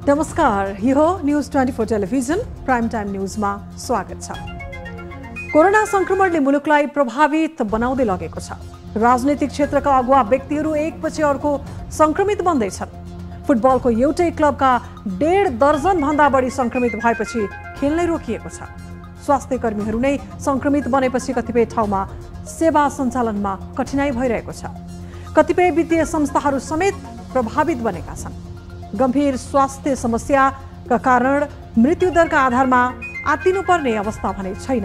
नमस्कार, यो news 24 television prime time न्यूजमा स्वागत छ। कोरोना संक्रमणले मुलुकलाई प्रभावित बनाउँदै लगेको छ। राजनीतिक क्षेत्रका अगुवा व्यक्तिहरू एकपछि अर्को संक्रमित बन्दैछन्। फुटबलको एउटै क्लबका 1.5 दर्जन भन्दा बढी संक्रमित भएपछि खेल नै रोकिएको छ। स्वास्थ्य कर्मीहरू नै संक्रमित बनेपछि कतिपय ठाउँमा सेवा सञ्चालनमा कठिनाई भइरहेको छ। कतिपय वित्तीय संस्थाहरू समेत प्रभावित बनेका छन्। गम्भीर स्वास्थ्य समस्याका कारण मृत्युदरका आधारमा आत्तिनुपर्ने अवस्था भने छैन।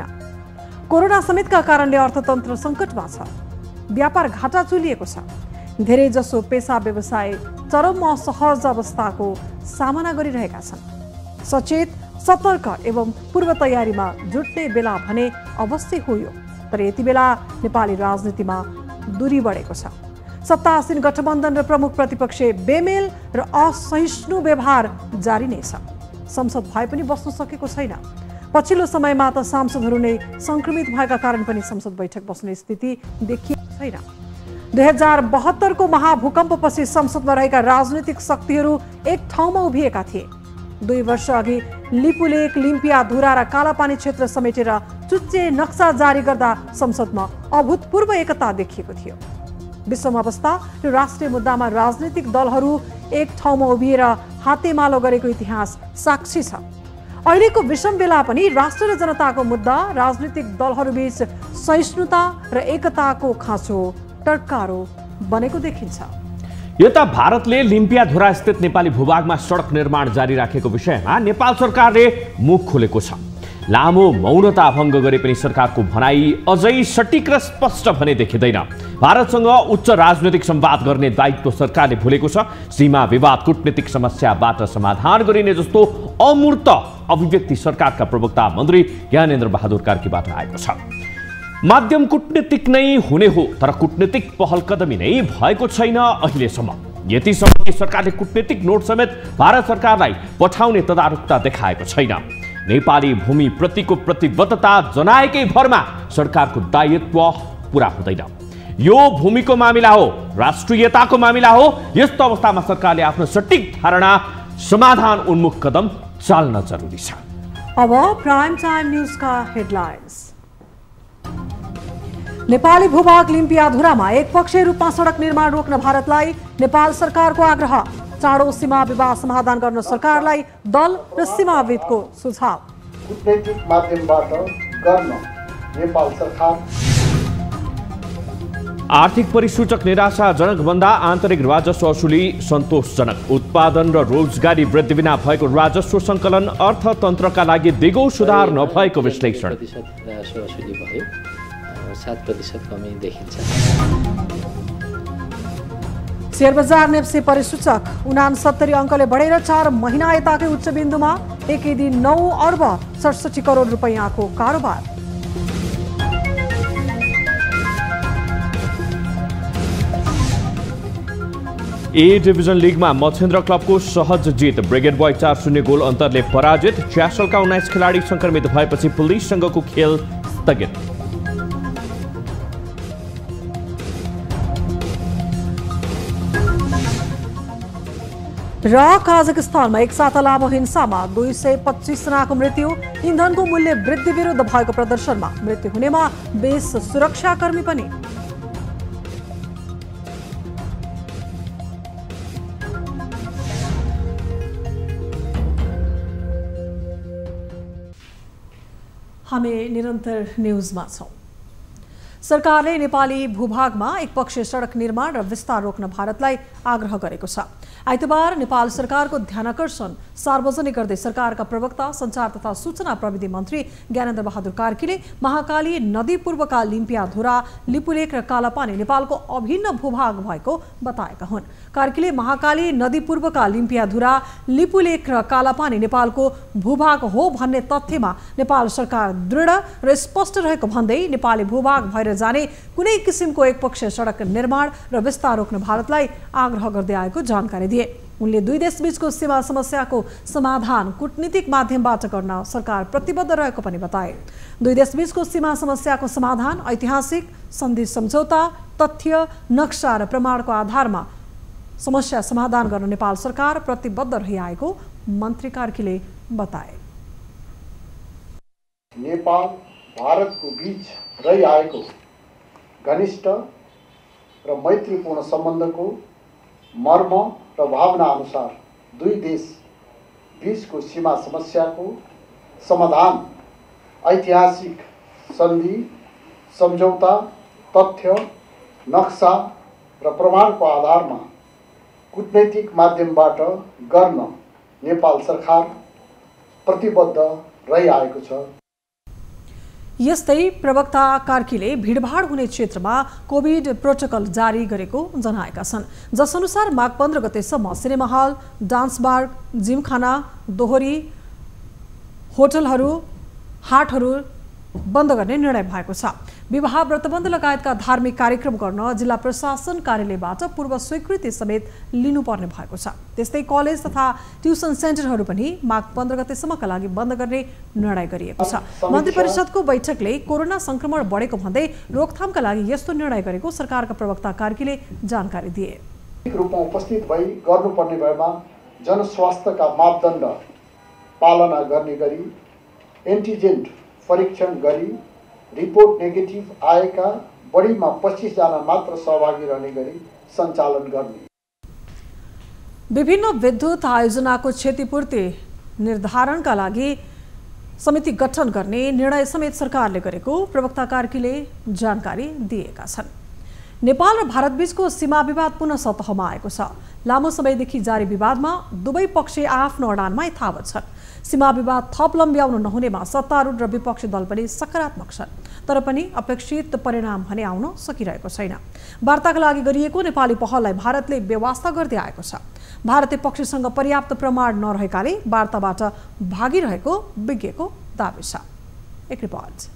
कोरोना समेतका कारणले अर्थतन्त्र सङ्कटमा छ। व्यापार घाटा चुलिएको छ। धेरै जसो पेसा व्यवसाय चरम असहज अवस्थाको सामना गरिरहेका छन्। सचेत, सतर्क एवं पूर्व तयारीमा जुट्ने बेला भने अवश्य हो यो। तर यति बेला नेपाली राजनीतिमा दूरी बढेको छ। सत्तासीन गठबन्धन र प्रमुख प्रतिपक्ष बेमेल र असहिष्णु व्यवहार जारी नै छ। संसद भए पनि बस्न सकेको छैन। पछिल्लो समयमा त सांसदहरू नै संक्रमित भएका कारण पनि संसद बैठक बस्ने स्थिति देखिएको छैन। 2072 को महाभूकम्पपछि संसदमा रहेका राजनीतिक शक्तिहरू एक ठाउँमा उभिएका थिए। 2 वर्ष अघि लिपुलेक, लिम्पियाधुरा र कालापानी क्षेत्र समेटेर चुच्चे नक्सा जारी गर्दा संसदमा अभूतपूर्व एकता देखिएको थियो। विषम अवस्था र राष्ट्रिय मुद्दामा राजनीतिक दलहरू एक ठाउँमा उभिएर हातेमालो गरेको इतिहास साक्षी छ। अहिलेको विषम बेला पनि राष्ट्र र जनताको मुद्दा राजनीतिक दलहरूबीच सहिष्णुता र एकताको खाँचो टर्कारो बनेको देखिन्छ। यता भारतले लिम्पियाधुरा स्थित नेपाली भूभागमा सडक निर्माण जारी राखेको विषयमा नेपाल सरकारले मुख खोलेको छ। लामो मौनता भङ्ग गरे पनि सरकारको भनाई अझै सटिक र स्पष्ट भने देखिँदैन। भारतसँग उच्च राजनैतिक संवाद गर्ने दायित्व सरकारले भुलेको छ। सीमा विवाद कूटनीतिक समस्याबाट समाधान गरिने जस्तो अमूर्त अभिव्यक्ति सरकारका प्रवक्ता मन्त्री ज्ञानेन्द्र बहादुर कार्कीबाट आएको छ। माध्यम कूटनीतिक नै हुने हो, तर कूटनीतिक पहल कदमी नै भएको छैन अहिलेसम्म। यतिसम्म कि सरकारले कूटनीतिक नोट समेत भारत सरकारलाई पठाउने तदारुकता देखाएको छैन। नेपाली भूमि प्रतिको प्रतिबद्धता जनाएकै भरमा सरकारको दायित्व पूरा हुँदैन। यो भूमिको मामिला हो, राष्ट्रियताको मामिला हो। यस्तो अवस्थामा सरकारले आफ्नो सटिक धारणा, समाधान उन्मुख कदम चाल्न जरुरी छ। अब प्राइम टाइम न्यूजका हेडलाइन्स। नेपाली भूभाग लिम्पियाधुरामा एकपक्षीय रूपमा सडक निर्माण रोक्न भारतलाई नेपाल सरकारको आग्रह। चाँडो सीमा विवाद समाधान गर्न सरकारलाई दल र सीमाविदको सुझाव। कूटनीतिक माध्यमबाट गर्न नेपाल सरकार। आर्थिक परिसूचक निराशाजनक भन्दा आन्तरिक राजस्व असुली सन्तोषजनक। उत्पादन र रोजगारी वृद्धि बिना भएको राजस्व सङ्कलन अर्थतन्त्रका लागि दिगो सुधार नभएको विश्लेषण। 7% कमी देखिन्छ। शेयर बजार नेप्से परिसूचक 69 अङ्कले बढेर 4 महिना यताकै उच्च बिन्दुमा। एकै दिन 9 अर्ब 67 करोड रुपैयाँको कारोबार। ए डिभिजन लिगमा मछेन्द्र क्लबको सहज जित। ब्रिगेड बोय 4-0 गोल अन्तरले पराजित। च्यासलका 19 खेलाडी संक्रमित भएपछि पुलिससँगको खेल स्थगित। र काजाकिस्तानमा एकसाथ लामो हिंसामा 225 जनाको मृत्यु। इन्धनको मूल्य वृद्धि विरुद्ध भएको प्रदर्शनमा मृत्यु हुनेमा 20 सुरक्षाकर्मी पनि। हामी निरन्तर न्यूजमा छौं। सरकारले नेपाली भूभागमा एकपक्षीय सडक निर्माण र विस्तार रोक्न भारतलाई आग्रह गरेको छ। आइतबार नेपाल सरकारको ध्यानकर्षण सार्वजनिक गर्दै सरकारका प्रवक्ता सञ्चार तथा सूचना प्रविधि मन्त्री ज्ञानेन्द्र बहादुर कार्कीले महाकाली नदी पूर्वका लिम्पियाधुरा, लिपुलेक र कालापानी नेपालको अभिन्न भूभाग भएको बताएका हुन्। कार्कीले महाकाली नदी पूर्वका लिम्पियाधुरा, लिपुलेक र कालापानी नेपालको भूभाग हो भन्ने तथ्यमा नेपाल सरकार दृढ र स्पष्ट रहेको भन्दै नेपाली भूभाग भएर जाने कुनै किसिमको एकपक्षीय सडक निर्माण र विस्तार रोक्न भारतलाई आग्रह गर्दै आएको जानकारी दिए। उनले दुई देशबीचको सीमा समस्याको समाधान कूटनीतिक माध्यमबाट गर्न सरकार प्रतिबद्ध रहेको पनि बताए। दुई देशबीचको सीमा समस्याको समाधान ऐतिहासिक सन्धि सम्झौता, तथ्य, नक्सा र प्रमाणको आधारमा समस्या समाधान गर्न नेपाल सरकार प्रतिबद्ध रहिआएको मन्त्री कार्कीले बताए। नेपाल भारतको बीच रहिआएको घनिष्ठ र मैत्रीपूर्ण सम्बन्धको मर्म र भावना अनुसार दुई देश बीचको सीमा समस्याको समाधान ऐतिहासिक सन्धि सम्झौता तथ्य नक्सा र प्रमाणको आधारमा कूटनैतिक माध्यमबाट गर्न नेपाल सरकार प्रतिबद्ध रहिआएको छ। यस्तै प्रवक्ता कार्कीले भिडभाड हुने क्षेत्रमा कोभिड प्रोटोकल जारी गरेको जनाएका छन्, जसअनुसार माघ 15 गतेसम्म cinema hall, dance bar, gymkhana, दोहोरी, होटलहरू, हाटहरू बन्द गर्ने निर्णय भएको छ। विवाह, व्रतबन्ध लगायतका धार्मिक कार्यक्रम गर्न जिल्ला प्रशासन कार्यालयबाट पूर्व स्वीकृति समेत लिनुपर्ने भएको छ। त्यस्तै कलेज तथा ट्युसन सेन्टरहरू पनि माघ 15 गतेसम्मका लागि बन्द गर्ने निर्णय गरिएको छ। मन्त्री परिषदको बैठकले कोरोना संक्रमण बढेको भन्दै रोकथामका लागि यस्तो निर्णय गरेको सरकारका प्रवक्ता कार्कीले जानकारी दिए। रूपमा उपस्थित भई गर्नुपर्ने भएमा जनस्वास्थ्यका मापदण्ड पालना गर्ने गरी एन्टिजेन परीक्षण गरी रिपोर्ट नेगेटिभ आएका बढीमा 25 जना मात्र सहभागी रहने गरी सञ्चालन गर्ने। विभिन्न विद्युत आयोजनाको क्षतिपूर्ति निर्धारणका लागि समिति गठन गर्ने निर्णय समेत सरकारले गरेको प्रवक्ता कार्कीले जानकारी दिएका छन्। नेपाल र भारत बीचको सीमा विवाद पुनः सतहमा आएको छ। लामो समयदेखि जारी विवादमा दुवै पक्ष आफ्नो अडानमा यथावत छन्। सीमा विवाद थप लम्ब्याउन नहुनेमा सत्तारूढ र विपक्षी दल पनि सकारात्मक छन्, तर पनि अपेक्षित परिणाम भने आउन सकिरहेको छैन। वार्ताका लागि गरिएको नेपाली पहललाई भारतले बेवास्ता गर्दै आएको छ। भारतीय पक्षसँग पर्याप्त प्रमाण नरहेकाले वार्ताबाट भागिरहेको विज्ञको दाबी छ। एक रिपोर्ट।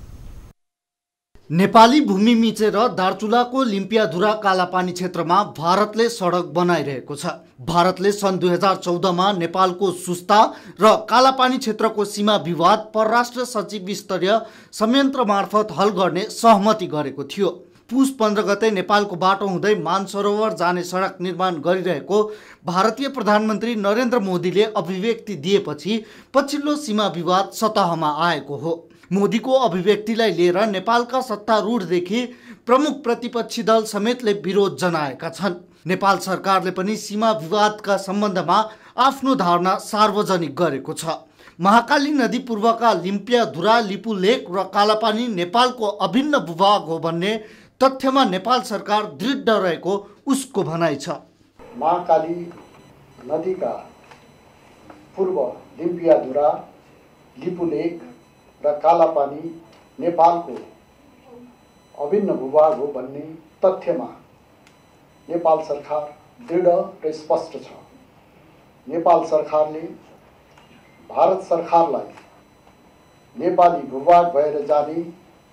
नेपाली भूमि मिचेर दार्चुलाको लिम्पियाधुरा कालापानी क्षेत्रमा भारतले सडक बनाइरहेको छ। भारतले सन् 2014मा नेपालको सुस्ता र कालापानी क्षेत्रको सीमा विवाद परराष्ट्र सचिव स्तरीय संयन्त्र मार्फत हल गर्ने सहमति गरेको थियो। पुस 15 गते नेपालको बाटो हुँदै मानसरोवर जाने सडक निर्माण गरिरहेको भारतीय प्रधानमन्त्री नरेन्द्र मोदीले अभिव्यक्ति दिएपछि पछिल्लो सीमा विवाद सतहमा आएको हो। मोदीको अभिव्यक्तिलाई लिएर नेपालका सत्तारूढदेखि प्रमुख प्रतिपक्षी दल समेतले विरोध जनाएका छन्। नेपाल सरकारले पनि सीमा विवादका सम्बन्धमा आफ्नो धारणा सार्वजनिक गरेको छ। महाकाली नदी पूर्वका लिम्पियाधुरा, लिपुलेक र कालापानी नेपालको अभिन्न भूभाग हो भन्ने तथ्यमा नेपाल सरकार दृढ रहेको उसको भनाइ छ। महाकाली नदीका पूर्व लिम्पियाधुरा, लिपुलेक र कालापानी नेपालको अभिन्न भूभाग हो भन्ने तथ्यमा नेपाल सरकार दृढ र स्पष्ट छ। नेपाल सरकारले भारत सरकारलाई नेपाली भूभाग भएर जाने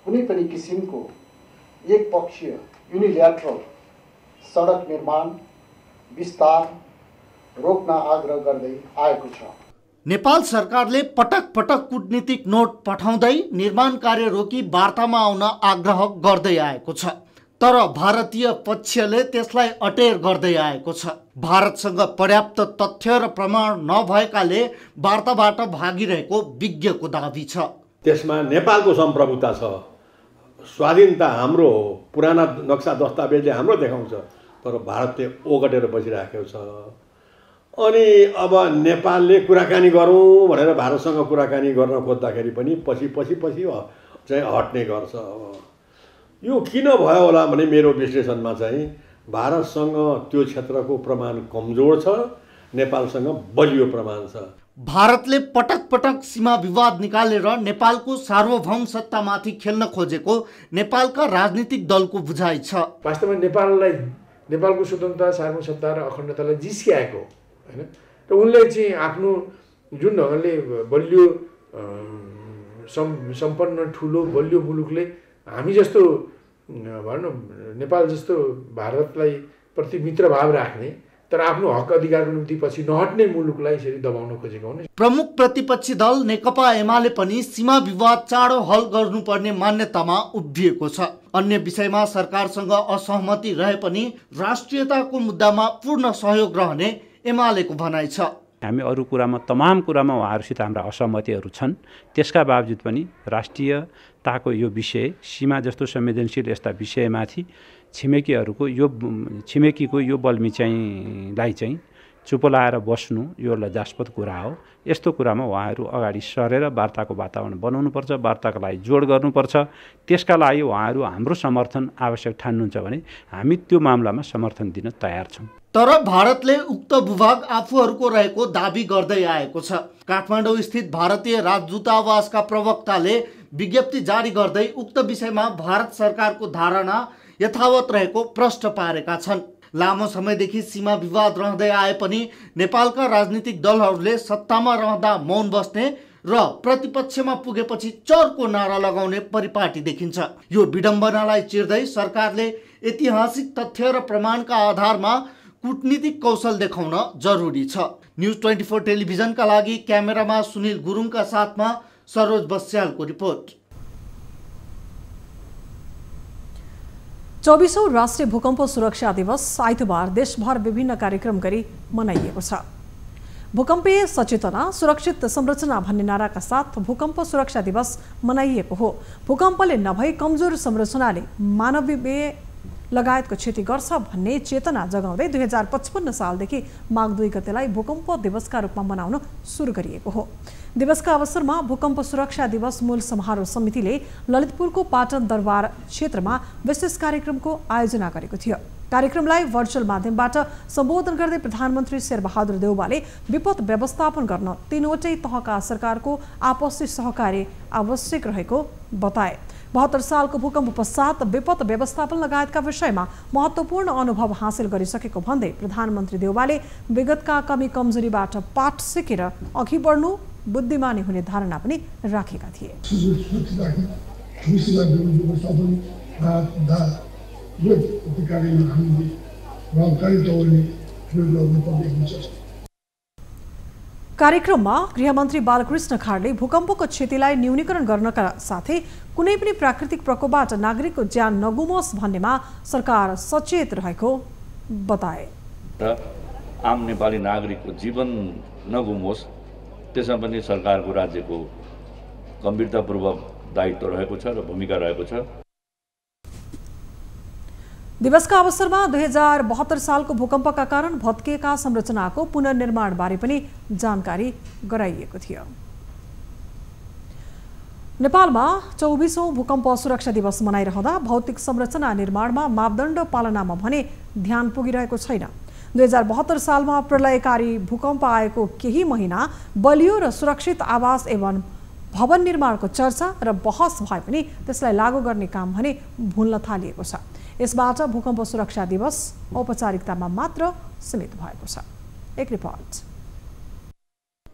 कुनै पनि किसिमको एकपक्षीय युनिल्याटरल सडक निर्माण विस्तार रोक्न आग्रह गर्दै आएको छ। नेपाल सरकारले पटक पटक कूटनीतिक नोट पठाउँदै निर्माण कार्य रोकी वार्तामा आउन आग्रह गर्दै आएको छ, तर भारतीय पक्षले त्यसलाई अटेर गर्दै आएको छ। भारतसँग पर्याप्त तथ्य र प्रमाण नभएकाले वार्ताबाट भागिरहेको विज्ञको दाबी छ। त्यसमा नेपालको सम्प्रभुता छ, स्वाधीनता हाम्रो हो, पुराना नक्सा दस्तावेजले हाम्रो देखाउँछ, तर भारतले ओगटेर बसिराखेको छ। अनि अब नेपालले कुराकानी गरौँ भनेर भारतसँग कुराकानी गर्न खोज्दाखेरि पनि पछि चाहिँ हट्ने गर्छ। यो किन भयो होला भने मेरो विश्लेषणमा चाहिँ भारतसँग त्यो क्षेत्रको प्रमाण कमजोर छ, नेपालसँग बलियो प्रमाण छ। भारतले पटक पटक सीमा विवाद निकालेर नेपालको सार्वभौम सत्तामाथि खेल्न खोजेको नेपालका राजनीतिक दलको बुझाइ छ। वास्तवमा नेपालको स्वतन्त्रता, सार्वभौम सत्ता र अखण्डतालाई जिस्क्याएको हैन, र उनले चाहिँ आफ्नो जुन ढङ्गले बलियो सम्पन्न ठुलो बलियो मुलुकले हामी जस्तो भनौँ नेपाल जस्तो भारतलाई प्रति मित्रभाव राख्ने तर आफ्नो हक अधिकारको निम्ति पछि नहट्ने मुलुकलाई यसरी दबाउन खोजेको हो। प्रमुख प्रतिपक्षी दल नेकपा एमाले पनि सीमा विवाद चाँडो हल गर्नुपर्ने मान्यतामा उभिएको छ। अन्य विषयमा सरकारसँग असहमति रहे पनि राष्ट्रियताको मुद्दामा पूर्ण सहयोग रहने एमालेको भनाइ छ। हामी अरू कुरामा तमाम कुरामा उहाँहरूसित हाम्रा असहमतिहरू छन्। त्यसका बावजुद पनि राष्ट्रियताको यो विषय, सीमा जस्तो संवेदनशील यस्ता विषयमाथि छिमेकीको यो बल्मी चाहिँ चुप लाएर बस्नु यो लज्जास्पद कुरा हो। यस्तो कुरामा उहाँहरू अगाडि सरेर वार्ताको वातावरण बनाउनुपर्छ, वार्ताको लागि जोड गर्नुपर्छ। त्यसका लागि उहाँहरू हाम्रो समर्थन आवश्यक ठान्नुहुन्छ भने हामी त्यो मामलामा समर्थन दिन तयार छौँ। तर भारतले उक्त भूभाग आफूहरूको रहेको दाबी गर्दै आएको छ। काठमाडौँ स्थित भारतीय राजदूतावासका प्रवक्ताले विज्ञप्ति जारी गर्दै उक्त विषयमा भारत सरकारको धारणा यथावत रहेको प्रश्न पारेका छन्। लामो समयदेखि सीमा विवाद रहँदै आए पनि नेपालका राजनीतिक दलहरूले सत्तामा रहँदा मौन बस्ने र प्रतिपक्षमा पुगेपछि चर्को नारा लगाउने परिपाटी देखिन्छ। यो विडम्बनालाई चिर्दै सरकारले ऐतिहासिक तथ्य र प्रमाणका आधारमा कूटनीतिक कौशल देखाउन जरुरी छ। न्यूज 24 टेलिभिजनका लागि क्यामेरामा सुनिल गुरुङका साथमा सरोज बस्यालको रिपोर्ट। 24औं राष्ट्रिय भूकम्प सुरक्षा दिवस आइतबार देशभर विभिन्न कार्यक्रम गरी मनाइएको छ। भूकम्पीय सचेतना सुरक्षित संरचना भन्ने नाराका साथ भूकम्प सुरक्षा दिवस मनाइएको हो। भूकम्पले नभई कमजोर संरचनाले मानवीय लगायतको क्षति गर्छ भन्ने चेतना जगाउँदै 2055 सालदेखि माघ 2 गतेलाई भूकम्प दिवसका रूपमा मनाउन सुरु गरिएको हो। दिवसका अवसरमा भूकम्प सुरक्षा दिवस मूल समारोह समितिले ललितपुरको पाटन दरबार क्षेत्रमा विशेष कार्यक्रमको आयोजना गरेको थियो। कार्यक्रमलाई भर्चुअल माध्यमबाट सम्बोधन गर्दै प्रधानमन्त्री शेरबहादुर देउवाले विपद व्यवस्थापन गर्न तीनवटै तहका सरकारको आपसी सहकार्य आवश्यक रहेको बताए। 72 सालको भूकम्प पश्चात विपद व्यवस्थापन लगायतका विषयमा महत्त्वपूर्ण अनुभव हासिल गरिसकेको भन्दै प्रधानमन्त्री देउवाले विगतका कमी कमजोरीबाट पाठ सिकेर अघि बढ्नु बुद्धिमानी हुने धारणा पनि राखेका थिए। कार्यक्रममा गृहमन्त्री बालकृष्ण खाडले भूकम्पको क्षतिलाई न्यूनीकरण गर्नका साथै कुनै पनि प्राकृतिक प्रकोपबाट नागरिकको ज्यान नगुमोस् भन्नेमा सरकार सचेत रहेको बताए। र आम नेपाली नागरिकको जीवन नगुमोस् त्यसमा पनि सरकारको राज्यको गम्भीरतापूर्वक दायित्व रहेको छ र भूमिका रहेको छ। दिवसका अवसरमा 2072 सालको भूकम्पका कारण भत्किएका संरचनाको पुनर्निर्माण बारे पनि जानकारी गराइएको थियो। नेपालमा 24औं भूकम्प सुरक्षा दिवस मनाइरहँदा भौतिक संरचना निर्माणमा मापदण्ड पालनामा भने ध्यान पुगिरहेको छैन। 2072 सालमा प्रलयकारी भूकम्प आएको केही महिना बलियो र सुरक्षित आवास एवं भवन निर्माणको चर्चा र बहस भए पनि त्यसलाई लागू गर्ने काम भने भुल्न थालिएको छ। यसबाट भूकम्प सुरक्षा दिवस औपचारिकतामा मात्र सीमित भएको छ। एक रिपोर्ट।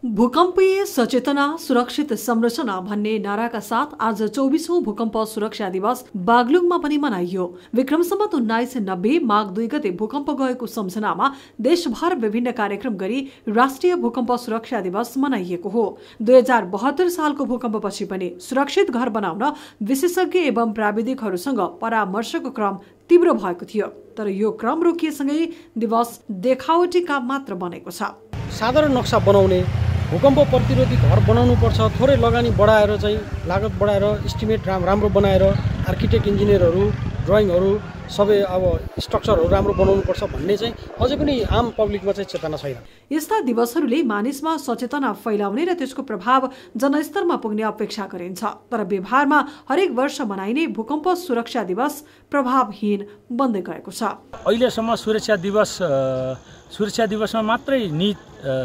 भूकम्पीय सचेतना सुरक्षित संरचना भन्ने नाराका साथ आज 24औं भूकम्प सुरक्षा दिवस बागलुङमा पनि मनाइयो। विक्रम सम्वत 1990 माघ 2 गते भूकम्प गएको सम्झनामा देशभर विभिन्न कार्यक्रम गरी राष्ट्रिय भूकम्प सुरक्षा दिवस मनाइएको हो। 2072 सालको भूकम्पपछि पनि सुरक्षित घर बनाउन विशेषज्ञ एवं प्राविधिकहरूसँग परामर्शको क्रम तीव्र भएको थियो। तर यो क्रम रोकिएसँगै दिवस देखावटी काम मात्र बनेको छ। साधारण नक्सा बनाउने, भूकम्प प्रतिरोधी घर बनाउनु पर्छ, थोरै लगानी बढाएर चाहिँ लागत बढाएर एस्टिमेट राम्रो बनाएर आर्किटेक्ट इन्जिनियरहरू ड्राइङहरू सबै अब स्ट्रक्चरहरू राम्रो बनाउनु पर्छ भन्ने चाहिँ अझै पनि आम पब्लिकमा चाहिँ चेतना छैन। यस्ता दिवसहरूले मानिसमा सचेतना फैलाउने र त्यसको प्रभाव जनस्तरमा पुग्ने अपेक्षा गरिन्छ। तर व्यवहारमा हरेक वर्ष मनाइने भूकम्प सुरक्षा दिवस प्रभावहीन बन्दै गएको छ। अहिलेसम्म सुरक्षा दिवसमा मात्रै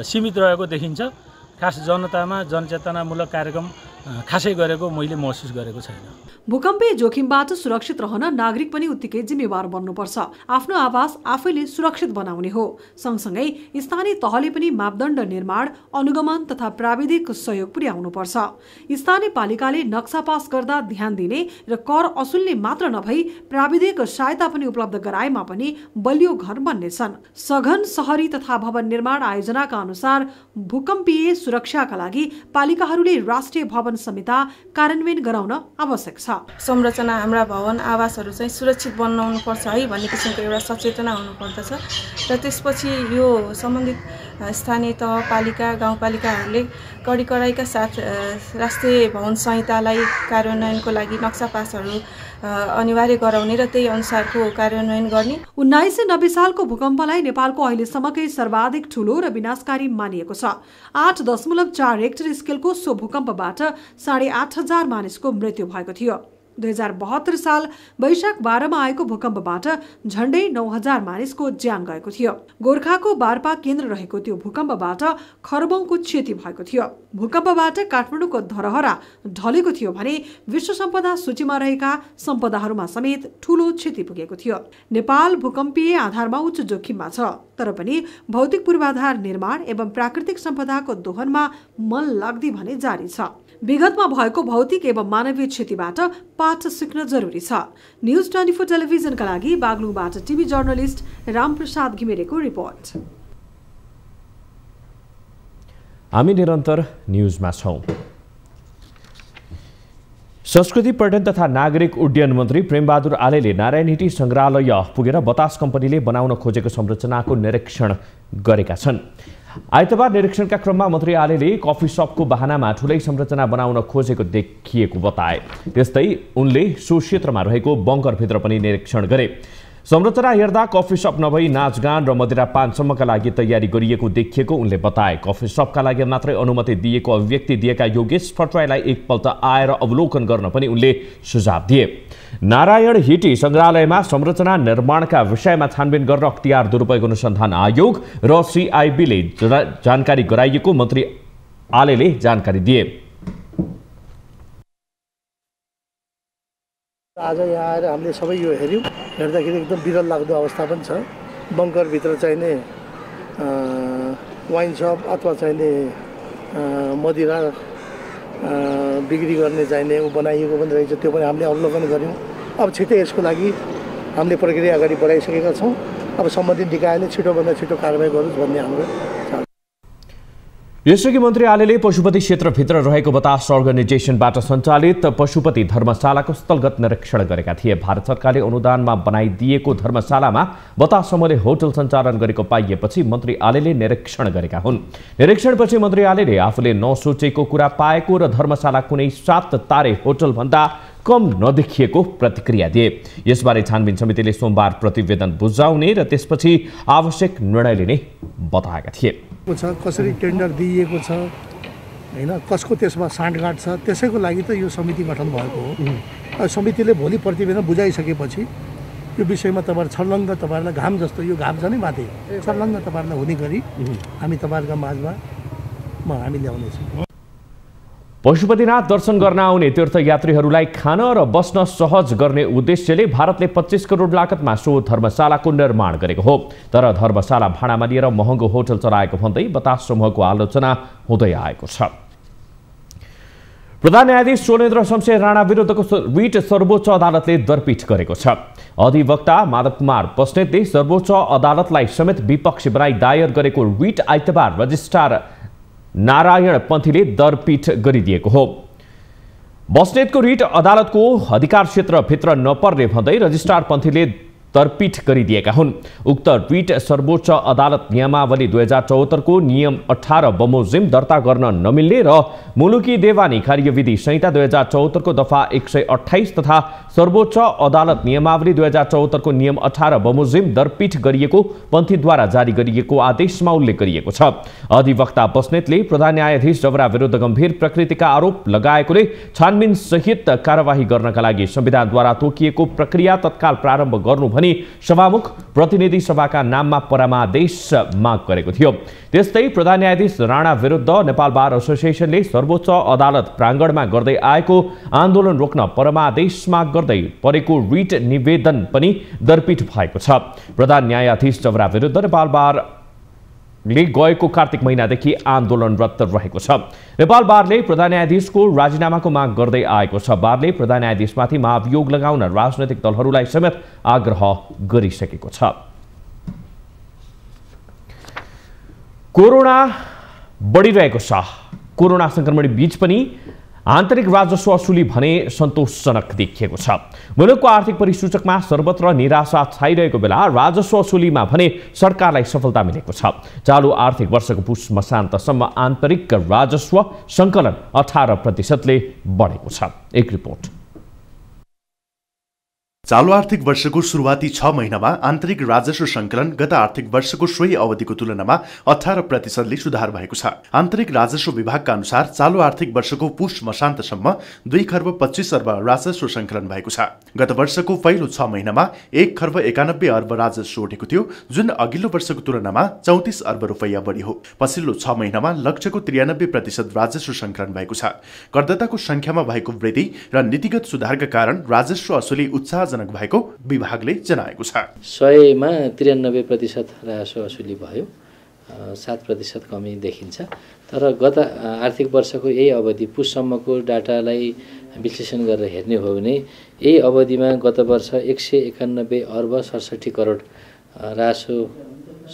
सीमित रहेको देखिन्छ। खास जनतामा जनचेतनामूलक कार्यक्रम खासै गरेको मैले महसुस गरेको छैन। भूकम्पीय जोखिमबाट सुरक्षित रहन नागरिक पनि उत्तिकै जिम्मेवार बन्नुपर्छ। आफ्नो आवास आफैले सुरक्षित बनाउने हो। सँगसँगै स्थानीय तहले पनि मापदण्ड निर्माण, अनुगमन तथा प्राविधिक सहयोग पुर्याउनुपर्छ। स्थानीय पालिकाले नक्सा पास गर्दा ध्यान दिने र कर असुल्ने मात्र नभई प्राविधिक सहायता पनि उपलब्ध गराएमा पनि बलियो घर बन्नेछन्। सघन शहरी तथा भवन निर्माण आयोजनाका अनुसार भूकम्पीय सुरक्षाका लागि पालिकाहरूले राष्ट्रिय भवन संहिता कार्यान्वयन गराउन आवश्यक छ। संरचना हाम्रा भवन आवासहरू चाहिँ सुरक्षित बनाउनु पर्छ है भन्ने किसिमको एउटा सचेतना हुनुपर्दछ र त्यसपछि यो सम्बन्धित स्थानीय तहपालिका गाउँपालिकाहरूले कडी कडाइका साथ राष्ट्रिय भवन संहितालाई कार्यान्वयनको लागि नक्सा पासहरू अनिवार्य गराउने र त्यही अनुसारको कार्यान्वयन गर्ने। 1990 सालको भूकम्पलाई नेपालको अहिलेसम्मकै सर्वाधिक ठूलो र विनाशकारी मानिएको छ। 8.4 रेक्टर स्केलको सो भूकम्पबाट 8,500 मानिसको मृत्यु भएको थियो। 2072 साल वैशाख 12 मा आएको भूकम्पबाट झण्डै 9,000 मानिसको ज्यान गएको थियो। गोर्खाको बारपा केन्द्र रहेको त्यो भूकम्पबाट खरबौंको क्षति भएको थियो। भूकम्पबाट काठमाडौँको धरहरा ढलेको थियो भने विश्व सम्पदा सूचीमा रहेका सम्पदाहरूमा समेत ठूलो क्षति पुगेको थियो। नेपाल भूकम्पीय आधारमा उच्च जोखिममा छ, तर पनि भौतिक पूर्वाधार निर्माण एवं प्राकृतिक सम्पदाको दोहनमा मन लाग्दी भने जारी छ। विगतमा भएको भौतिक एवं मानवीय क्षतिबाट पाठ सिक्न जरुरी छ। न्यूज 24 टेलिभिजनका लागि बागलुङबाट टिभी जर्नलिस्ट रामप्रसाद घिमिरेको रिपोर्ट। हामी निरन्तर न्यूजमा छौं। संस्कृति पर्यटन तथा नागरिक उड्डयन मन्त्री प्रेमबहादुर आलेले नारायणहिटी संग्रहालय पुगेर बतास कम्पनीले बनाउन खोजेको संरचनाको निरीक्षण गरेका छन्। आइतबार निरीक्षणका क्रममा मन्त्री आलेले कफी सपको बहानामा ठूलै संरचना बनाउन खोजेको देखिएको बताए। त्यस्तै उनले सो क्षेत्रमा रहेको बङ्करभित्र पनि निरीक्षण गरे। संरचना हेर्दा कफी सप नभई नाचगान र मदिरापानसम्मका लागि तयारी गरिएको देखिएको उनले बताए। कफी सपका लागि मात्रै अनुमति दिएको अभिव्यक्ति दिएका योगेश भट्टराईलाई एकपल्ट आएर अवलोकन गर्न पनि उनले सुझाव दिए। नारायणहिटी संग्रहालयमा संरचना निर्माणका विषयमा छानबिन गर्न अख्तियार दुरुपयोग अनुसन्धान आयोग र सिआइबीले जानकारी गराइएको मन्त्री आलेले जानकारी दिए। आज यहाँ आएर हामीले सबै यो हेऱ्यौँ। हेर्दाखेरि एकदम विरल लाग्दो अवस्था पनि छ। बङ्करभित्र चाहिने वाइन सप अथवा चाहिने मदिरा बिक्री गर्ने चाहिने बनाइएको पनि रहेछ, त्यो पनि हामीले अवलोकन गऱ्यौँ। अब छिटै यसको लागि हामीले प्रक्रिया अगाडि बढाइसकेका छौँ। अब सम्बन्धित निकायले छिटोभन्दा छिटो कारबाही गरोस् भन्ने हाम्रो छ। यसअघि मन्त्री आलेले पशुपति क्षेत्रभित्र रहेको बतास अर्गनाइजेसनबाट सञ्चालित पशुपति धर्मशालाको स्थलगत निरीक्षण गरेका थिए। भारत सरकारले अनुदानमा बनाइदिएको धर्मशालामा बतास समूहले होटल सञ्चालन गरेको पाइएपछि मन्त्री आलेले निरीक्षण गरेका हुन्। निरीक्षणपछि मन्त्री आलेले आफूले नसोचेको कुरा पाएको र धर्मशाला कुनै 7 तारे होटल भन्दा कम नदेखिएको प्रतिक्रिया दिए। यसबारे छानबिन समितिले सोमबार प्रतिवेदन बुझाउने र त्यसपछि आवश्यक निर्णय लिने बताएका थिए। कसरी टेन्डर दिइएको छ हैन, कसको त्यसमा साँठगाँठ छ, त्यसैको लागि त यो समिति गठन भएको हो। समितिले भोलि प्रतिवेदन बुझाइसकेपछि यो विषयमा तपाईँहरू छर्लङ्ग तपाईँहरूलाई घाम जस्तो यो घाम छ नि माथि छर्लङ्ग तपाईँहरूलाई हुने गरी हामी तपाईँहरूका माझमा हामी ल्याउनेछौँ। पशुपतिनाथ दर्शन गर्न आउने तीर्थयात्रीहरूलाई खान र बस्न सहज गर्ने उद्देश्यले भारतले 25 करोड लागतमा सो धर्मशालाको निर्माण गरेको हो। तर धर्मशाला भाडामा लिएर महँगो होटल चलाएको भन्दै बतास समूहको आलोचना हुँदै आएको छ। प्रधान न्यायाधीश सोलेन्द्र शमशेर राणा विरुद्धको रिट सर्वोच्च अदालतले दरपीठ गरेको छ। अधिवक्ता माधव कुमार बस्नेतले सर्वोच्च अदालतलाई समेत विपक्षी बनाई दायर गरेको रिट आइतबार रजिस्ट्रार नारायण पन्थीले दरपीठ गरिदिएको हो। बस्नेतको रिट अदालतको अधिकार क्षेत्रभित्र नपर्ने भन्दै रजिस्ट्रार पन्थीले दरपीठ गरिदिएका हुन्। उक्त रिट सर्वोच्च अदालत नियमावली 2074 को नियम 18 बमोजिम दर्ता गर्न नमिल्ने र मुलुकी देवानी कार्यविधि संहिता 2074 को दफा 128 तथा सर्वोच्च अदालत नियमावली 2074 को नियम 18 बमोजिम दरपीठ गरिएको पन्थीद्वारा जारी गरिएको आदेशमा उल्लेख गरिएको छ। अधिवक्ता बस्नेतले प्रधान न्यायाधीश जबरा विरुद्ध गम्भीर प्रकृतिका आरोप लगाएकोले छानबिन सहित कार्यवाही गर्नका लागि संविधानद्वारा तोकिएको प्रक्रिया तत्काल प्रारम्भ गर्नु भनी सभामुख प्रतिनिधि सभाका नाममा परमादेश माग गरेको थियो। त्यस्तै प्रधान न्यायाधीश राणा विरुद्ध नेपाल बार एसोसिएसनले सर्वोच्च अदालत प्राङ्गणमा गर्दै आएको आन्दोलन रोक्न परमादेश माग गर्दै परेको रिट निवेदन पनि दरपीठ भएको छ। प्रधान न्यायाधीश जबरा विरुद्ध नेपाल बार गएको कार्तिक महिनादेखि आन्दोलनरत रहेको छ। नेपाल बारले प्रधान न्यायाधीशको राजीनामाको माग गर्दै आएको छ। बारले प्रधान न्यायाधीशमाथि महाभियोग लगाउन राजनैतिक दलहरूलाई समेत आग्रह गरिसकेको छ। कोरोना बढिरहेको छ। कोरोना संक्रमण बीच पनि आन्तरिक राजस्व असुली भने सन्तोषजनक देखिएको छ। मुलुकको आर्थिक परिसूचकमा सर्वत्र निराशा छाइरहेको बेला राजस्व असुलीमा भने सरकारलाई सफलता मिलेको छ। चालु आर्थिक वर्षको पुष मसान्तसम्म आन्तरिक राजस्व सङ्कलन 18%ले बढेको छ। एक रिपोर्ट। चालू आर्थिक वर्षको सुरुवाती 6 महिनामा आन्तरिक राजस्व सङ्कलन गत आर्थिक वर्षको सोही अवधिको तुलनामा 18%ले सुधार भएको छ। आन्तरिक राजस्व विभागका अनुसार चालू आर्थिक वर्षको पुष मसान्तसम्म 2 खर्ब 25 अर्ब राजस्व सङ्कलन भएको छ। गत वर्षको पहिलो 6 महिनामा 1 खर्ब 91 अर्ब राजस्व उठेको थियो, जुन अघिल्लो वर्षको तुलनामा 34 अर्ब रुपैयाँ बढी हो। पछिल्लो 6 महिनामा लक्ष्यको 93% राजस्व सङ्कलन भएको छ। करदाताको सङ्ख्यामा भएको वृद्धि र नीतिगत सुधारका कारण राजस्व असुली उत्साहजनक भएको विभागले जनाएको छ। 100 मा 93% राजस्व असुली भयो, 7% कमी देखिन्छ। तर गत आर्थिक वर्षको यही अवधि पुससम्मको डाटालाई विश्लेषण गरेर हेर्ने हो भने यही अवधिमा गत वर्ष 191 अर्ब 67 करोड राजस्व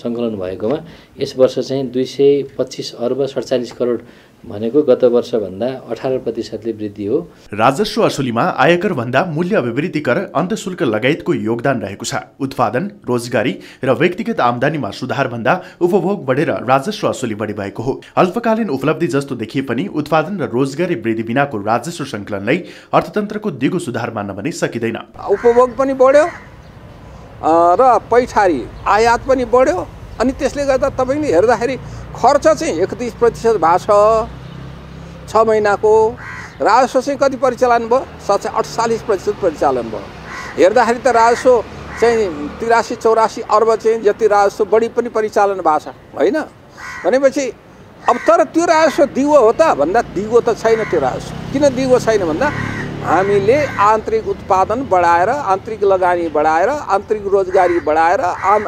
सङ्कलन भएकोमा यस वर्ष चाहिँ 225 अर्ब 47 करोड भनेको गत वर्षभन्दा 18%ले वृद्धि हो। राजस्व असुलीमा आयकर भन्दा मूल्य अभिवृद्धि कर, अन्तशुल्क लगायतको योगदान रहेको छ। उत्पादन, रोजगारी र व्यक्तिगत आमदानीमा सुधार भन्दा उपभोग बढेर राजस्व असुली बढी भएको हो। अल्पकालीन उपलब्धि जस्तो देखिए पनि उत्पादन र रोजगारी वृद्धि बिनाको राजस्व सङ्कलनलाई अर्थतन्त्रको दिगो सुधार मान्न भने सकिँदैन। उपभोग पनि बढ्यो र पैठारी आयात पनि बढ्यो, अनि त्यसले गर्दा तपाईँले हेर्दाखेरि खर्च चाहिँ 31% भएको छ। 6 महिनाको राजस्व चाहिँ कति परिचालन भयो? 48% परिचालन भयो। हेर्दाखेरि त राजस्व चाहिँ 83-84 अर्ब चाहिँ जति राजस्व बढी पनि परिचालन भएको छ होइन। भनेपछि अब तर त्यो राजस्व दिगो हो त भन्दा दिगो त छैन। त्यो राजस्व किन दिगो छैन भन्दा हामीले आन्तरिक उत्पादन बढाएर, आन्तरिक लगानी बढाएर, आन्तरिक रोजगारी बढाएर,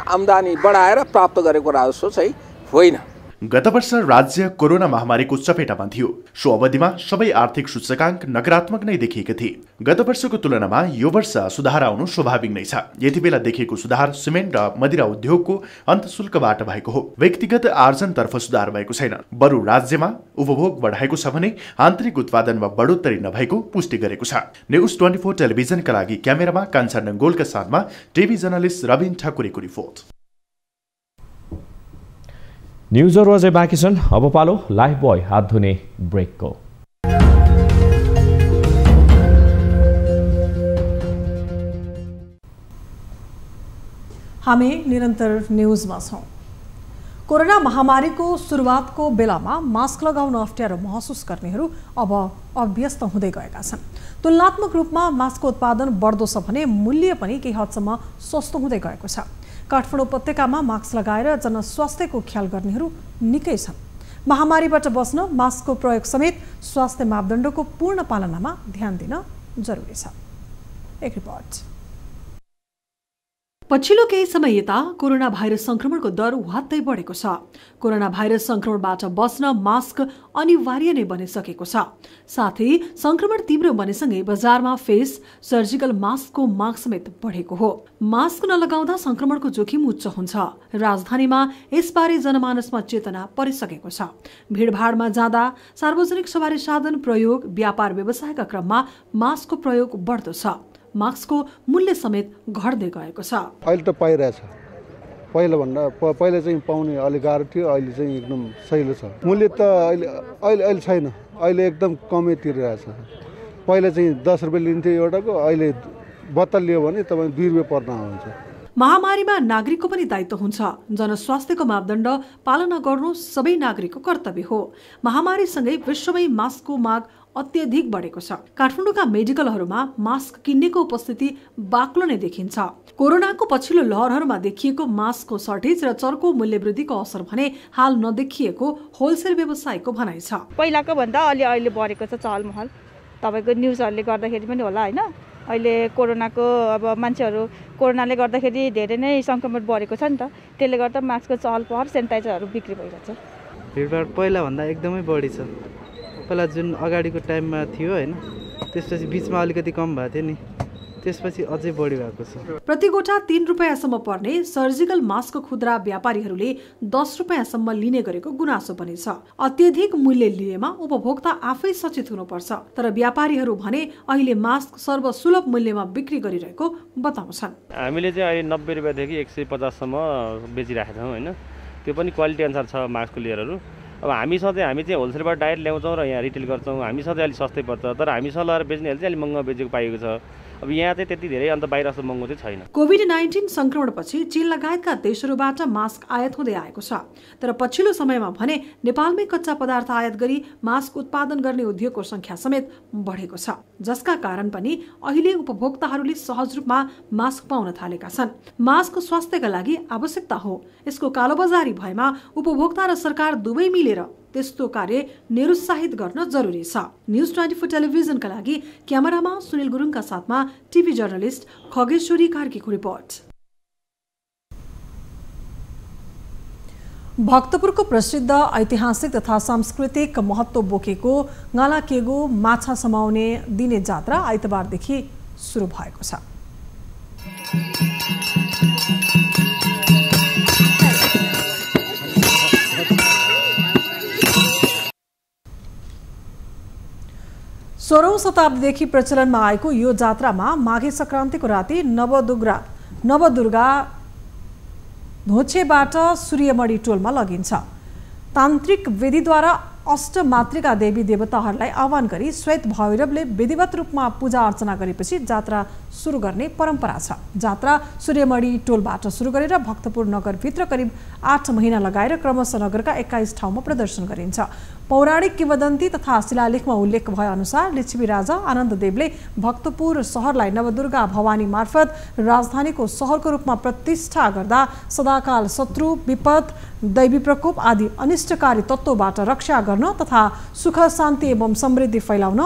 आमदानी बढाएर प्राप्त गरेको राजस्व चाहिँ होइन। गत वर्ष राज्य कोरोना महामारीको चपेटामा थियो। सो अवधिमा सबै आर्थिक सूचकाङ्क नकारात्मक नै देखिएका थिए। गत वर्षको तुलनामा यो वर्ष सुधार आउनु स्वाभाविक नै छ। यति बेला देखिएको सुधार सिमेन्ट र मदिरा उद्योगको अन्तशुल्कबाट भएको हो। व्यक्तिगत आर्जनतर्फ सुधार भएको छैन। बरु राज्यमा उपभोग बढाएको छ भने आन्तरिक उत्पादनमा बढोत्तरी नभएको पुष्टि गरेको छ। न्युज 24 टेलिभिजनका लागि क्यामेरामा कान्छा नङ्गोलका साथमा टिभी जर्नलिस्ट रविन ठाकुरेको रिपोर्ट। न्युजहरू अझै बाँकी छन्। अब पालो लाइफ बोय हात धुने ब्रेकको। हामी निरन्तर न्युजमा छौँ। कोरोना महामारीको सुरुवातको बेलामा मास्क लगाउन अप्ठ्यारो महसुस गर्नेहरू अब अभ्यस्त हुँदै गएका छन्। तुलनात्मक रूपमा मास्कको उत्पादन बढ्दो छ भने मूल्य पनि केही हदसम्म सस्तो हुँदै गएको छ। काठमाडौँ उपत्यकामा मास्क लगाएर जनस्वास्थ्यको ख्याल गर्नेहरू निकै छन्। महामारीबाट बस्न मास्कको प्रयोग समेत स्वास्थ्य मापदण्डको पूर्ण पालनामा ध्यान दिन जरुरी छ। एक रिपोर्ट। पछिल्लो केही समय यता कोरोना भाइरस संक्रमणको दर वात्तै बढेको छ। कोरोना भाइरस संक्रमणबाट बस्न मास्क अनिवार्य नै बनिसकेको छ। साथै संक्रमण तीव्र बनेसँगै बजारमा फेस सर्जिकल मास्कको माग समेत बढेको हो। मास्क नलगाउँदा संक्रमणको जोखिम उच्च हुन्छ। राजधानीमा यसबारे जनमानसमा चेतना परिसकेको छ। भीडभाडमा जाँदा, सार्वजनिक सवारी साधन प्रयोग, व्यापार व्यवसायका क्रममा मास्कको प्रयोग बढ्दो छ। मास्कको मूल्य समेत घट्दै गएको छ। अहिले त पाइरहेछ। पहिला चाहिँ पाउने अलि गाह्रो थियो, अहिले चाहिँ एकदम सहिलो छ। मूल्य त अहिले छैन, अहिले एकदम कमै तिरिरहेछ। पहिला चाहिँ 10 रुपियाँ लिन्थ्यो एउटाको, अहिले बोतल लियो भने तपाईँ 2 रुपियाँ पर्न आउँछ। महामारीमा नागरिकको पनि दायित्व हुन्छ। जनस्वास्थ्यको मापदण्ड पालना गर्नु सबै नागरिकको कर्तव्य हो। महामारीसँगै विश्वमै मास्कको माग अत्यधिक बढेको छ। काठमाडौँका मेडिकलहरूमा मास्क किन्नेको उपस्थिति बाक्लो नै देखिन्छ। कोरोनाको पछिल्लो लहरहरूमा देखिएको मास्कको सर्टेज र चर्को मूल्य वृद्धिको असर भने हाल नदेखिएको होलसेल व्यवसायको भनाइ छ। पहिलाको भन्दा अहिले बढेको छ चहलमहल। तपाईँको न्युजहरूले गर्दाखेरि पनि होला होइन। अहिले कोरोनाको अब मान्छेहरू कोरोनाले गर्दाखेरि धेरै नै सङ्क्रमण बढेको छ नि त, त्यसले गर्दा मास्कको चहल पहल, सेनिटाइजरहरू बिक्री भइरहेछ। भिडभाड पहिलाभन्दा एकदमै बढी छ। पहिला जुन अगाडिको टाइममा थियो होइन, त्यसपछि बिचमा अलिकति कम भएको थियो नि, त्यसपछि अझै बढी भएको छ। प्रति गोठा 3 रुपैयाँसम्म पर्ने सर्जिकल मास्क खुद्रा व्यापारीहरूले 10 रुपैयाँसम्म लिने गरेको गुनासो पनि छ। अत्यधिक मूल्य लिएमा उपभोक्ता आफै सचेत हुनुपर्छ, तर व्यापारीहरू भने अहिले मास्क सर्वसुलभ मूल्यमा बिक्री गरिरहेको बताउँछन्। हामीले चाहिँ अहिले 90 रुपैयाँदेखि 150 सम्म बेचिरहेका छौँ होइन। त्यो पनि क्वालिटी अनुसार छ मास्कको लेयरहरू। अब हामी चाहिँ होलसेलबाट डाइरेक्ट ल्याउँछौँ र यहाँ रिटेल गर्छौँ। हामी सधैँ अलिक सस्तै पर्छ, तर हामी सल्लाह बेच्नेहरूले चाहिँ अलिक महँगो बेचेको पाइएको छ। अब यहाँ चाहिँ त्यति धेरै अन्त बाहिर जस्तो महँगो चाहिँ छैन। कोभिड-19 संक्रमणपछि चीन लगायतका देशहरूबाट मास्क आयात हुँदै आएको छ, तर पछिल्लो समयमा भने नेपालमै कच्चा पदार्थ आयात गरी मास्क उत्पादन गर्ने उद्योगको संख्या समेत बढेको छ, जसका कारण पनि अहिले उपभोक्ताहरूले सहज रूपमा मास्क पाउन थालेका छन्। मास्क स्वास्थ्यका लागि आवश्यकता हो। यसको कालोबजारी भएमा उपभोक्ता र सरकार दुवै मिलेर त्यस्तो कार्य निरुत्साहित गर्न जरुरी छ। न्यूज 24 टेलिभिजनका लागि क्यामेरामा सुनिल गुरुङका साथमा टिभी जर्नलिस्ट खगेश्वरी कार्कीको रिपोर्ट। भक्तपुरको प्रसिद्ध ऐतिहासिक तथा सांस्कृतिक महत्त्व बोकेको गालाकेगो माछा समाउने दिने जात्रा आइतबारदेखि सुरु भएको छ। सोह्रौं शताब्दीदेखि प्रचलनमा आएको यो जात्रामा माघे संक्रान्तिको राति नवदुर्गा धोछेबाट सूर्यमणि टोलमा लगिन्छ। तान्त्रिक विधिद्वारा अष्टमातृका देवी देवताहरूलाई आह्वान गरी श्वेत भैरवले विधिवत रूपमा पूजा अर्चना गरेपछि जात्रा सुरु गर्ने परम्परा छ। जात्रा सूर्यमणि टोलबाट सुरु गरेर भक्तपुर नगरभित्र करिब 8 महिना लगाएर क्रमशः नगरका 21 ठाउँमा प्रदर्शन गरिन्छ। पौराणिक किंवदन्ती तथा शिलालेखमा उल्लेख भए अनुसार लिच्छवी राजा आनन्ददेवले भक्तपुर शहरलाई नवदुर्गा भवानी मार्फत राजधानीको शहरको रूपमा प्रतिष्ठा गर्दा सदाकाल शत्रु, विपद, दैवी प्रकोप आदि अनिष्टकारी तत्त्वबाट रक्षा गर्न तथा सुख शान्ति एवं समृद्धि फैलाउन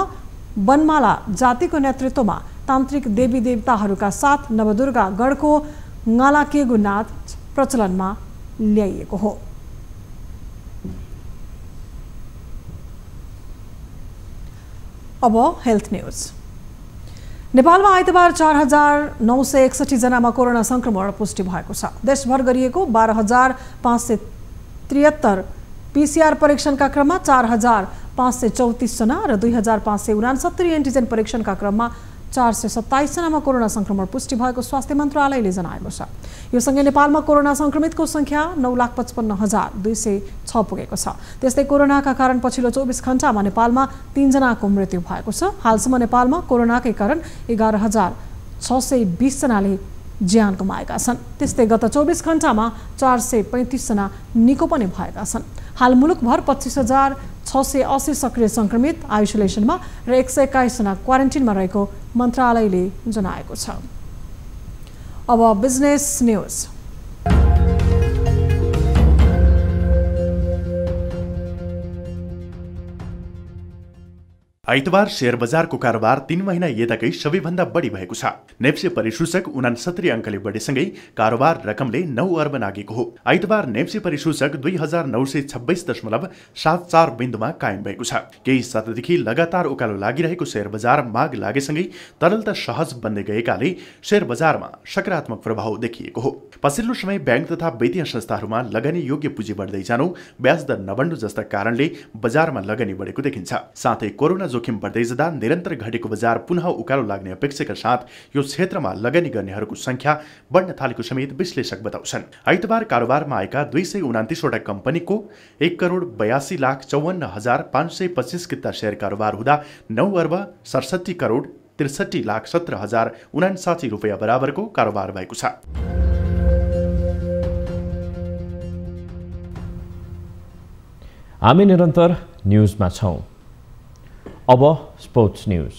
वनमाला जातिको नेतृत्वमा तान्त्रिक देवी देवताहरूका साथ नवदुर्गा गढको गालाकेगो नाच प्रचलनमा ल्याइएको हो। अब हेल्थ न्यूज। नेपालमा आइतबार 4,961 जनामा कोरोना संक्रमण पुष्टि भएको छ। देशभर गरिएको 12,573 पीसीआर परीक्षणका क्रममा 4,534 जना र 2,569 एन्टिजेन परीक्षणका क्रममा 427 जनामा कोरोना संक्रमण पुष्टि भएको स्वास्थ्य मन्त्रालयले जनाएको छ। यो सँगै नेपालमा कोरोना संक्रमितको संख्या 9,55,206 पुगेको छ। त्यस्तै कोरोनाका कारण पछिल्लो 24 घण्टामा नेपालमा 3 जनाको मृत्यु भएको छ। हालसम्म नेपालमा कोरोनाकै कारण 11,620 जनाले ज्यान गुमाएका छन्। त्यस्तै गत 24 घण्टामा 435 जना निको पनि भएका छन्। हाल मुलुकभर 25,680 सक्रिय संक्रमित आइसोलेसनमा र 121 जना क्वारेन्टिनमा रहेको मन्त्रालयले जनाएको छ। अब बिजनेस न्यूज। आइतबार शेयर बजारको कारोबार 3 महिना यताकै सबैभन्दा बढी भएको छ। नेप्से परिसूचक 69 अङ्कले बढेसँगै कारोबार रकमले 9 अर्ब नागेको हो। आइतबार नेप्से परिसूचक 2926.74 बिन्दुमा कायम भएको छ। केही सातादेखि लगातार उकालो लागिरहेको शेयर बजार माग लागेसँगै तरलता सहज बन्दै गएकाले शेयर बजारमा सकारात्मक प्रभाव देखिएको हो। पछिल्लो समय बैंक तथा वित्तीय संस्थाहरूमा लगानी योग्य पुँजी बढ्दै जानु, ब्याज दर नबढ्नु जस्ता कारणले बजारमा लगानी बढेको देखिन्छ। साथै कोरोना जोखिम बढ्दै जाँदा निरन्तर घटेको बजार पुनः उकालो लाग्ने अपेक्षाका साथ यो क्षेत्रमा लगानी गर्नेहरूको संख्या बढ्न थालेको समेत विश्लेषक बताउँछन्। आइतबार कारोबारमा आएका 229 वटा कम्पनीको 1,82,54,525 किता शेयर कारोबार हुँदा 9 अर्ब 67,63,17,059 रुपैयाँ बराबरको कारोबार भएको छ। हामी निरन्तर न्यूजमा छौं। अब स्पोर्ट्स न्यूज।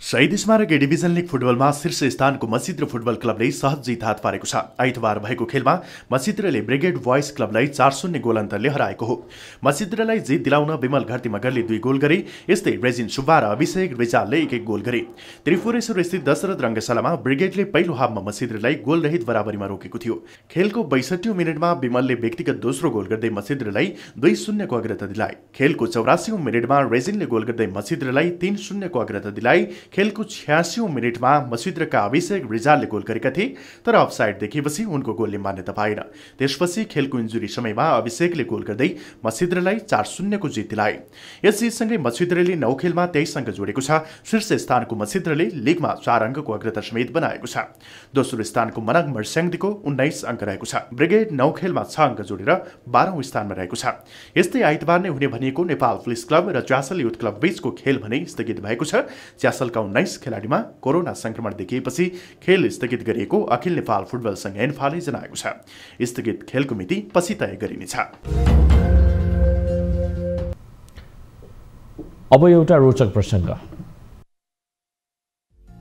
शहीद स्मारक ए डिभिजन लिग फुटबलमा शीर्ष स्थानको मसिद्र फुटबल क्लबले सहज जित हात पारेको छ। आइतबार भएको खेलमा मसिद्रले ब्रिगेड बॉयज क्लबलाई 4-0 गोल अन्तरले हराएको हो। मसिद्रलाई जित दिलाउन विमल घरती मगरले 2 गोल गरे। यस्तै रेजिन सुब्बा र अभिषेक रिजालले 1-1 गोल गरे। त्रिपुरेश्वर स्थित दशरथ रङ्गशालामा ब्रिगेडले पहिलो हाफमा मसिद्रलाई गोल रहित बराबरीमा रोकेको थियो। खेलको 62औं मिनेटमा विमलले व्यक्तिगत दोस्रो गोल गर्दै मसिद्रलाई 2-0 को अग्रता दिलाए। खेलको 84औं मिनेटमा रेजिनले गोल गर्दै मसिद्रलाई 3-0 को अग्रता दिलाए। खेलको 86औं मिनेटमा मसिद्रका अभिषेक रिजालले गोल गरेका थिए, तर अफसाइड देखेपछि उनको गोलले मान्यता पाएन। त्यसपछि खेलको इन्जुरी समयमा अभिषेकले गोल गर्दै मसिद्रलाई 4-0 को जित दिलाए। यस जितसँगै मसिद्रले 9 खेलमा 23 अङ्क जोडेको छ। शीर्ष स्थानको मसिद्रले लिगमा 4 अङ्कको अग्रता समेत बनाएको छ। दोस्रो स्थानको मनङ मर्स्याङदीको 19 अङ्क रहेको छ। ब्रिगेड 9 खेलमा 6 अङ्क जोडेर 12औं स्थानमा रहेको छ। यस्तै आइतबार नै हुने भनिएको नेपाल पुलिस क्लब र च्यासल युथ क्लब बीचको खेल भने स्थगित भएको छ। च्यासलका 19 खेलाडीमा कोरोना संक्रमण देखिएपछि खेल स्थगित गरिएको अखिल नेपाल फुटबल संघ एन्फाले जनाएको छ। स्थगित खेलको मिति पछि तय गरिनेछ। अब एउटा रोचक प्रसङ्ग।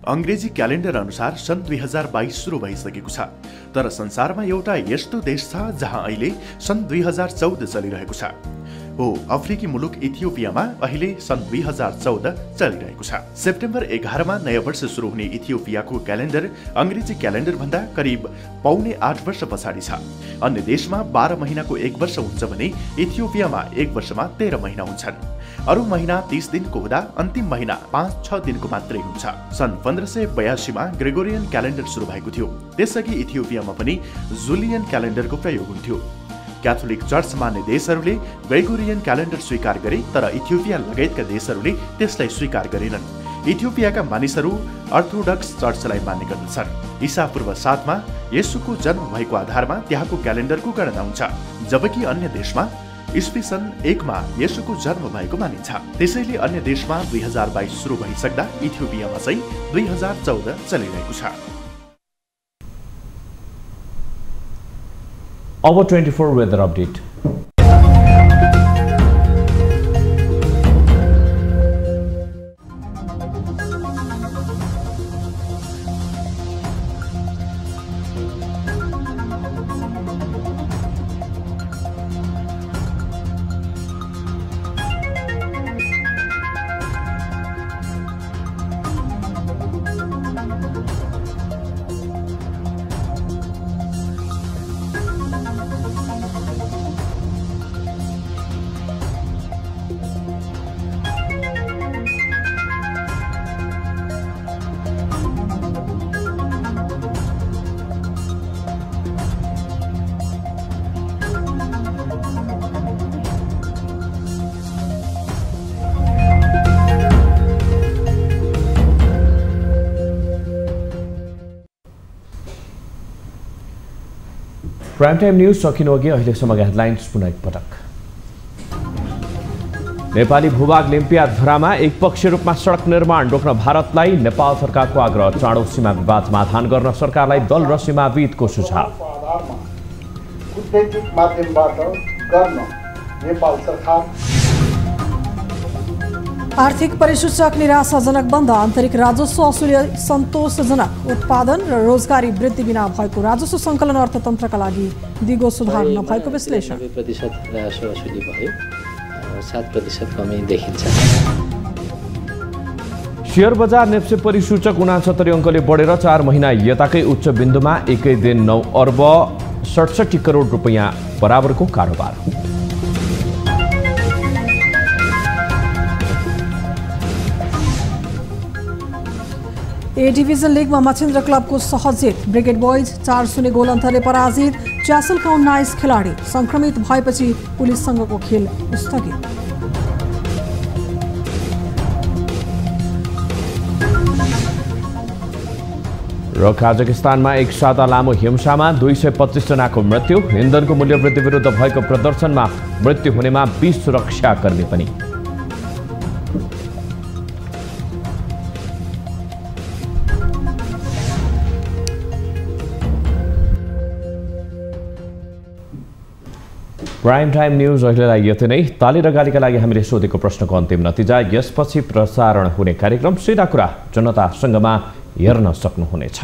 अंग्रेजी क्यालेन्डर अनुसार सन् 2022 सुरु भइसकेको छ, तर संसारमा एउटा यस्तो देश छ जहाँ अहिले सन् 2014 चलिरहेको छ। हो अफ्रिकी मुलुक इथियोपियामा अहिले सन् 2014 चलिरहेको छ। सेप्टेम्बर 11 मा नयाँ वर्ष सुरु हुने इथियोपियाको क्यालेन्डर अंग्रेजी क्यालेन्डर भन्दा करिब 7.5 वर्ष पछाडि छ। अन्य देशमा 12 महिनाको 1 वर्ष हुन्छ भने इथियोपियामा 1 वर्षमा 13 महिना हुन्छन्। अरु महिना 30 दिनको हुँदा अन्तिम महिना 5-6 दिनको मात्रै हुन्छ। सन् 1582 मा ग्रेगोरियन क्यालेन्डर सुरु भएको थियो। त्यसअघि इथियोपियामा पनि जुलियन क्यालेन्डरको प्रयोग हुन्थ्यो। क्याथोलिक चर्च मान्ने देशहरूले ग्रेगोरियन क्यालेन्डर स्वीकार गरे, तर इथियोपिया लगायतका देशहरूले त्यसलाई स्वीकार गरेनन्। इथियोपियाका मानिसहरू अर्थोडक्स चर्चलाई मान्ने गर्दछन्। ईसापूर्व 7 मा येशूको जन्म भएको आधारमा त्यहाँको क्यालेन्डरको गणना हुन्छ, जबकि अन्य देशमा ईस्वी सन् 1 मा येशूको जन्म भएको मानिन्छ। त्यसैले अन्य देशमा 2022 सुरु भइसक्दा इथियोपियामा चाहिँ 2014 चलिरहेको छ। अब 24 weather update. Prime time news सकिनु अघि अहिलेसम्मका हेडलाइन्स पुनः एकपटक। नेपाली भूभाग लिम्पियाधुरामा एकपक्षीय रूपमा सडक निर्माण रोक्न भारतलाई नेपाल सरकारको आग्रह। चाँडो सीमा विवाद समाधान गर्न सरकारलाई दल र सीमाविदको सुझाव। कूटनैतिक माध्यमबाट गर्न नेपाल सरकार। आर्थिक परिसूचक निराशाजनक बन्द। आन्तरिक राजस्व असुली सन्तोषजनक। उत्पादन र रोजगारी वृद्धि बिना भएको राजस्व सङ्कलन अर्थतन्त्रका लागि दिगो सुधार नभएको विश्लेषण। 90% राजस्व असुली भयो, 7% कमी देखिन्छ। शेयर बजार नेप्से परिसूचक 69 अङ्कले बढेर 4 महिना यताकै उच्च बिन्दुमा एकै दिन 9 अर्ब 67 करोड रुपैयाँ बराबरको कारोबार। ए डिभिजन लिगमा मछिन्द्र क्लबको सहज जित। ब्रिगेड बॉयज 4-0 गोल अन्तरले पराजित। च्यासलका 19 खेलाडी संक्रमित भएपछि पुलिससँगको खेल स्थगित। र काजाकिस्तानमा एक साता लामो हिंसामा 225 जनाको मृत्यु। इन्धनको मूल्य वृद्धि विरुद्ध भएको प्रदर्शनमा मृत्यु हुनेमा 20 सुरक्षाकर्मी पनि। प्राइम टाइम न्यूज अहिलेलाई यति नै। ताली र गालीका लागि हामीले सोधेको प्रश्नको अन्तिम नतिजा यसपछि प्रसारण हुने कार्यक्रम सीधा कुरा जनतासँगमा हेर्न सक्नुहुनेछ।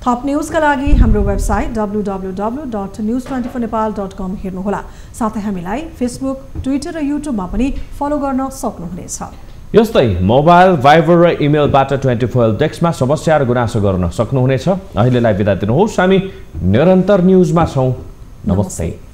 थप न्यूजका लागि हाम्रो वेबसाइट www.news24nepal.com हेर्नुहोला। साथै हामीलाई फेसबुक, ट्विटर र युट्युबमा पनि फलो गर्न सक्नुहुनेछ। यस्तै मोबाइल, भाइबर र इमेलबाट 24 डेस्कमा समस्या र गुनासो गर्न सक्नुहुनेछ। अहिलेलाई बिदा दिनुहोस्। हामी निरन्तर न्यूजमा छौं। नमस्ते।